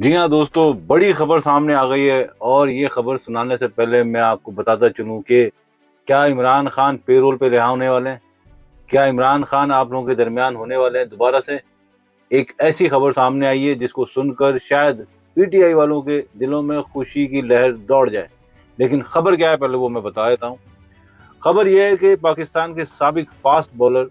جی ہاں دوستو، بڑی خبر سامنے آ گئی ہے، اور یہ خبر سنانے سے پہلے میں آپ کو بتاتا چلوں کہ کیا عمران خان پے رول پہ رہا ہونے والے ہیں؟ کیا عمران خان آپ لوگوں کے درمیان ہونے والے ہیں دوبارہ سے؟ ایک ایسی خبر سامنے آئی ہے جس کو سن کر شاید پی ٹی آئی والوں کے دلوں میں خوشی کی لہر دوڑ جائے، لیکن خبر کیا ہے پہلے وہ میں بتا دیتا ہوں۔ خبر یہ ہے کہ پاکستان کے سابق فاسٹ بولر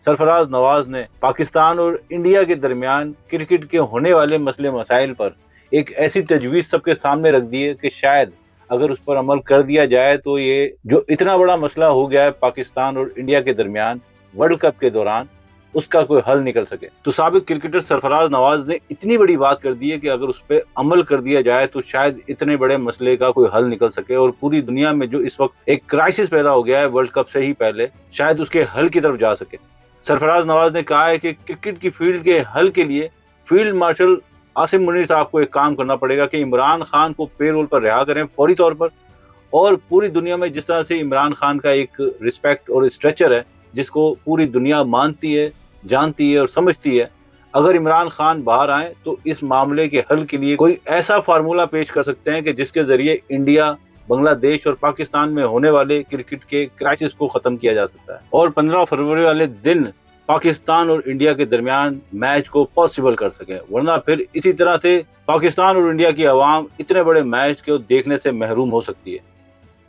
سرفراز نواز نے پاکستان اور انڈیا کے درمیان کرکٹ کے ہونے والے مسئلے مسائل پر ایک ایسی تجویز سب کے سامنے رکھ دی ہے کہ شاید اگر اس پر عمل کر دیا جائے تو یہ جو اتنا بڑا مسئلہ ہو گیا ہے پاکستان اور انڈیا کے درمیان ورلڈ کپ کے دوران، اس کا کوئی حل نکل سکے۔ تو سابق کرکٹر سرفراز نواز نے اتنی بڑی بات کر دی ہے کہ اگر اس پہ عمل کر دیا جائے تو شاید اتنے بڑے مسئلے کا کوئی حل نکل سکے، اور پوری دنیا میں جو اس وقت ایک کرائسس پیدا ہو گیا ہے ورلڈ کپ سے ہی پہلے، شاید اس کے حل کی طرف جا سکے۔ سرفراز نواز نے کہا ہے کہ کرکٹ کی فیلڈ کے حل کے لیے فیلڈ مارشل عاصم منیر صاحب کو ایک کام کرنا پڑے گا کہ عمران خان کو پے رول پر رہا کریں فوری طور پر، اور پوری دنیا میں جس طرح سے عمران خان کا ایک رسپیکٹ اور اسٹریچر ہے جس کو پوری دنیا مانتی ہے، جانتی ہے اور سمجھتی ہے، اگر عمران خان باہر آئیں تو اس معاملے کے حل کے لیے کوئی ایسا فارمولہ پیش کر سکتے ہیں کہ جس کے ذریعے انڈیا، بنگلہ دیش اور پاکستان میں ہونے والے کرکٹ کے کرائسس کو ختم کیا جا سکتا ہے، اور 15 فروری والے دن پاکستان اور انڈیا کے درمیان میچ کو پاسبل کر سکے، ورنہ پھر اسی طرح سے پاکستان اور انڈیا کی عوام اتنے بڑے میچ کو دیکھنے سے محروم ہو سکتی ہے۔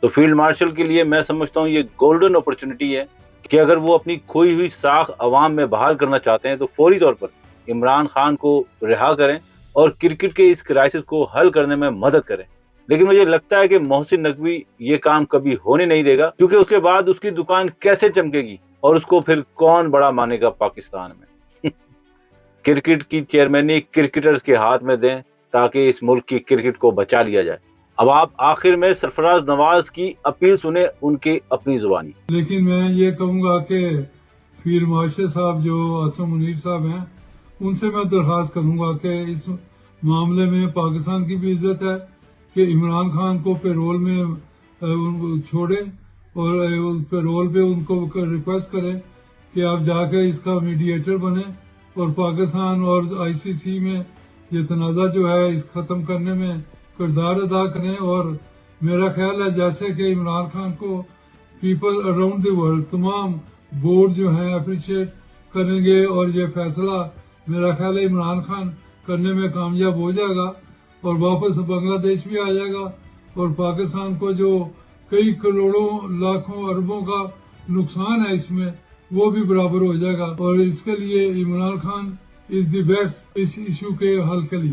تو فیلڈ مارشل کے لیے میں سمجھتا ہوں یہ گولڈن اپرچونٹی ہے کہ اگر وہ اپنی کھوئی ہوئی ساکھ عوام میں بحال کرنا چاہتے ہیں تو فوری طور پر عمران خان کو رہا کریں اور کرکٹ کے اس کرائسس کو حل کرنے میں مدد کریں۔ لیکن مجھے لگتا ہے کہ محسن نقوی یہ کام کبھی ہونے نہیں دے گا، کیونکہ اس کے بعد اس کی دکان کیسے چمکے گی اور اس کو پھر کون بڑا مانے گا پاکستان میں؟ کرکٹ کی چیئرمینی کرکٹرز کے ہاتھ میں دیں تاکہ اس ملک کی کرکٹ کو بچا لیا جائے۔ اب آپ آخر میں سرفراز نواز کی اپیل سنیں ان کی اپنی زبانی۔ لیکن میں یہ کہوں گا کہ فیلڈ مارشل صاحب جو عاصم منیر صاحب ہیں، ان سے میں درخواست کروں گا کہ اس معاملے میں پاکستان کی بھی عزت ہے کہ عمران خان کو پے رول میں چھوڑے، اور پے رول پہ ان کو ریکویسٹ کریں کہ آپ جا کے اس کا میڈیٹر بنیں اور پاکستان اور آئی سی سی میں یہ تنازع جو ہے اس ختم کرنے میں کردار ادا کریں۔ اور میرا خیال ہے جیسے کہ عمران خان کو پیپل اراؤنڈ دی ورلڈ، تمام بورڈ جو ہیں اپریشیٹ کریں گے، اور یہ فیصلہ میرا خیال ہے عمران خان کرنے میں کامیاب ہو جائے گا اور واپس بنگلہ دیش بھی آ جائے گا، اور پاکستان کو جو کئی کروڑوں لاکھوں اربوں کا نقصان ہے اس میں، وہ بھی برابر ہو جائے گا، اور اس کے لیے عمران خان از دی بیسٹ اس ایشو کے حل کے لیے۔